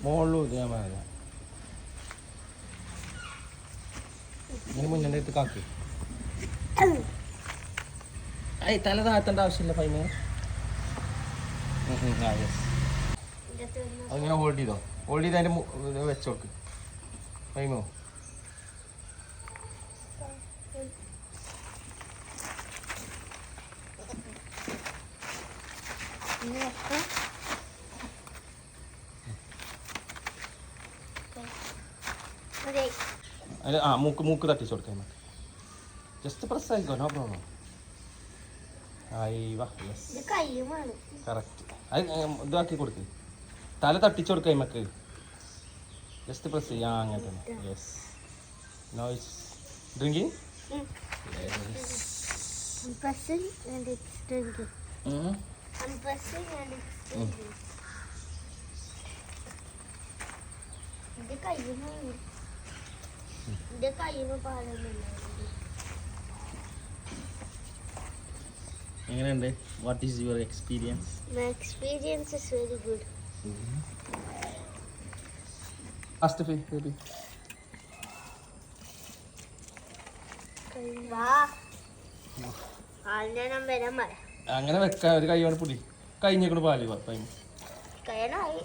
മോളിലും ഇത് ഞാൻ പറയാം. ഇങ്ങനെ മുന്നേ എടുത്ത് കാക്കി. തല താഴ്ത്തേണ്ട ആവശ്യമില്ല ഫൈമ. അതിങ്ങനെ ഹോൾഡ് ചെയ്തോ. ഹോൾഡ് ചെയ്ത് അതിൻ്റെ വെച്ചോക്ക് ഫൈമോ. മൂക്ക് തട്ടിച്ചു കൊടുക്കാം. ജസ്റ്റ് പ്രസ് ആയിക്കോ, നോ പ്രോബ്ലം. കറക്റ്റ്. അത് ഇതാക്കി കൊടുക്ക്. തല തട്ടിച്ചു കൊടുക്കാം നമുക്ക്. ജസ്റ്റ് പ്രസ് ചെയ്യാം. അങ്ങനെ തന്നെ. യെസ്. Noise drinking. എങ്ങനെയുണ്ട്? What is your experience? My experience is very good. Astafi, baby. അങ്ങനെ വെക്കാം. ഒരു കൈ കൊണ്ട് പിടി. കഴിഞ്ഞേക്കൊണ്ട് പാല്. കയ്യനായി.